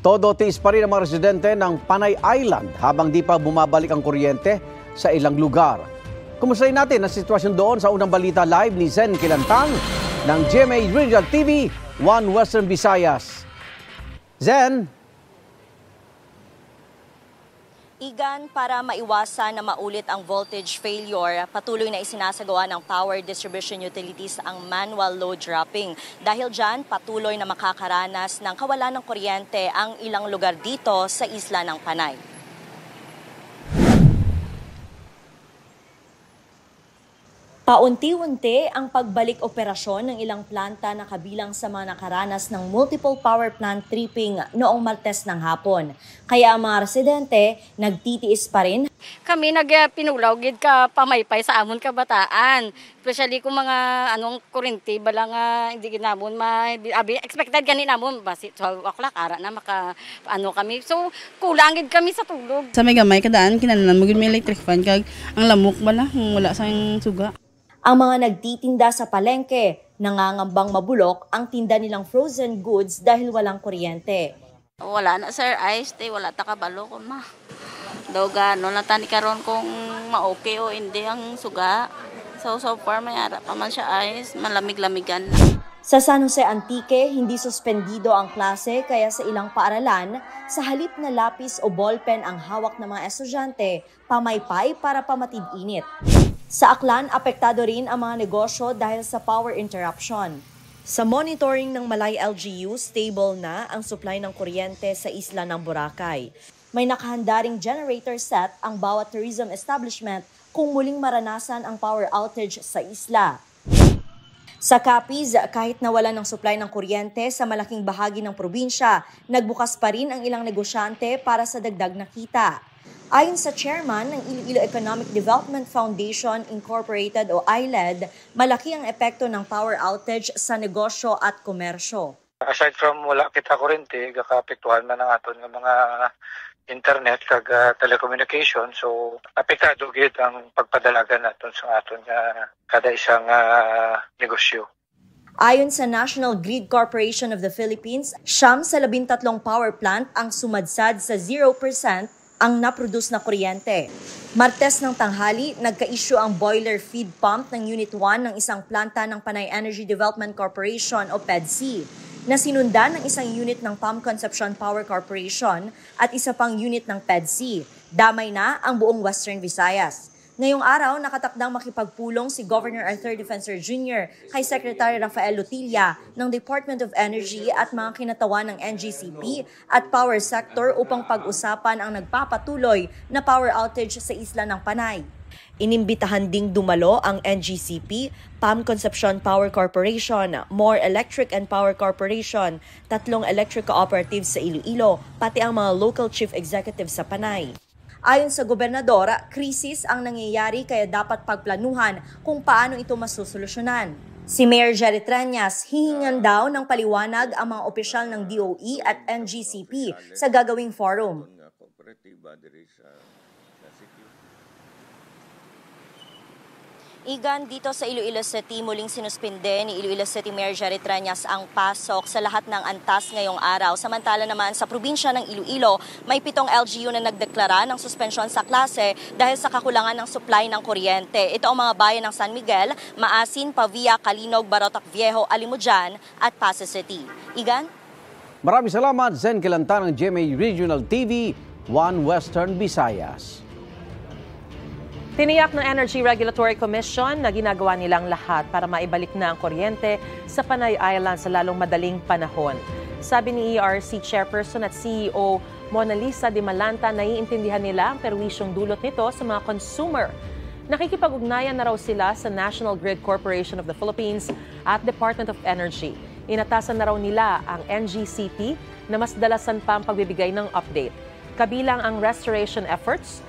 Todo tiis pa rin ang mga residente ng Panay Island habang di pa bumabalik ang kuryente sa ilang lugar. Kumustahin natin ang sitwasyon doon sa unang balita live ni Zen Kilantang ng GMA Regional TV 1 Western Visayas. Zen? Igan, para maiwasan na maulit ang voltage failure, patuloy na isinasagawa ng power distribution utilities ang manual load dropping. Dahil dyan, patuloy na makakaranas ng kawalan ng kuryente ang ilang lugar dito sa isla ng Panay. Paunti-unti ang pagbalik operasyon ng ilang planta na kabilang sa mga nakaranas ng multiple power plant tripping noong Martes ng hapon. Kaya ang mga residente nagtitiis pa rin. Kami nagpinulaw gid ka pamaypay sa amon kabataan. Especially kung mga kuryente bala nga hindi gid namon expected gani namon basi 12 o'clock ara na maka kami. So kulang gid kami sa tulog. Sa may gamay kadaan kinahanglan mo gid may electric fan kag ang lamok bala wala sang suga. Ang mga nagtitinda sa palengke, nangangambang mabulok ang tinda nilang frozen goods dahil walang kuryente. Wala na sir, ice tea, wala ta kabalo ko ma. Doga, no lang tani karon kung ma-okay o hindi ang suga. So far may ara pa man siya ice, malamig-lamigan. Sa San Jose Antique, hindi suspendido ang klase kaya sa ilang paaralan, sa halip na lapis o ballpen ang hawak ng mga estudyante, pamaypay para pamatid init. Sa Aklan, apektado rin ang mga negosyo dahil sa power interruption. Sa monitoring ng Malay LGU, stable na ang supply ng kuryente sa isla ng Boracay. May nakahandaring generator set ang bawat tourism establishment kung muling maranasan ang power outage sa isla. Sa Capiz, kahit nawala ng supply ng kuryente sa malaking bahagi ng probinsya, nagbukas pa rin ang ilang negosyante para sa dagdag na kita. Ayon sa chairman ng Iloilo Economic Development Foundation Incorporated o ILED, malaki ang epekto ng power outage sa negosyo at komersyo. Aside from wala kita kuryente, gakapektuhan man ang aton nga mga internet kag telecommunication, so apektado gid ang pagpadalagan naton sa aton kada isang negosyo. Ayon sa National Grid Corporation of the Philippines, 9 sa 13 power plant ang sumadsad sa 0% ang naproduce na kuryente. Martes ng tanghali, nagka-issue ang boiler feed pump ng Unit 1 ng isang planta ng Panay Energy Development Corporation o PEDC, na sinundan ng isang unit ng Pump Conception Power Corporation at isa pang unit ng PEDC. Damay na ang buong Western Visayas. Ngayong araw, nakatakdang makipagpulong si Governor Arthur Defensor Jr. kay Secretary Rafael Lutilla ng Department of Energy at mga kinatawan ng NGCP at power sector upang pag-usapan ang nagpapatuloy na power outage sa isla ng Panay. Inimbitahan ding dumalo ang NGCP, PAM Concepcion Power Corporation, More Electric and Power Corporation, 3 electric cooperatives sa Iloilo, pati ang mga local chief executives sa Panay. Ayon sa gobernadora, krisis ang nangyayari kaya dapat pagplanuhan kung paano ito masusolusyonan. Si Mayor Jerry Treñas, hihingan daw ng paliwanag ang mga opisyal ng DOE at NGCP sa gagawing forum. Igan, dito sa Iloilo City, muling sinuspinde ni Iloilo City Mayor Jerry Treñas ang pasok sa lahat ng antas ngayong araw. Samantala naman sa probinsya ng Iloilo, may 7 LGU na nagdeklara ng suspensyon sa klase dahil sa kakulangan ng supply ng kuryente. Ito ang mga bayan ng San Miguel, Maasin, Pavia, Calinog, Barotac Viejo, Alimujan at Pasay City. Igan? Maraming salamat, Zen Kilantang ng GMA Regional TV 1 Western Visayas. Tiniyak ng Energy Regulatory Commission na ginagawa nilang lahat para maibalik na ang kuryente sa Panay Island sa lalong madaling panahon. Sabi ni ERC Chairperson at CEO Mona Lisa de Malanta, naiintindihan nila ang perwisyong dulot nito sa mga consumer. Nakikipag-ugnayan na raw sila sa National Grid Corporation of the Philippines at Department of Energy. Inatasan na raw nila ang NGCP na mas dalasan pa ang pagbibigay ng update. Kabilang ang restoration efforts.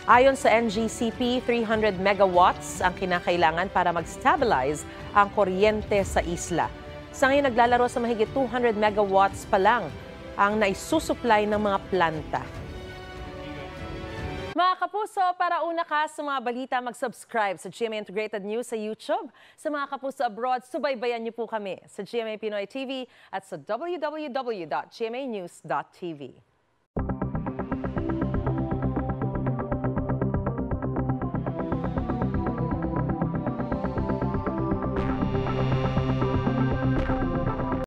Ayon sa NGCP, 300 megawatts ang kinakailangan para mag-stabilize ang kuryente sa isla. Sa ngayon, naglalaro sa mahigit 200 megawatts pa lang ang naisusupply ng mga planta. Mga mga kapuso, para una ka sa mga balita, mag-subscribe sa GMA Integrated News sa YouTube. Sa mga kapuso abroad, subaybayan niyo po kami sa GMA Pinoy TV at sa www.gmanews.tv.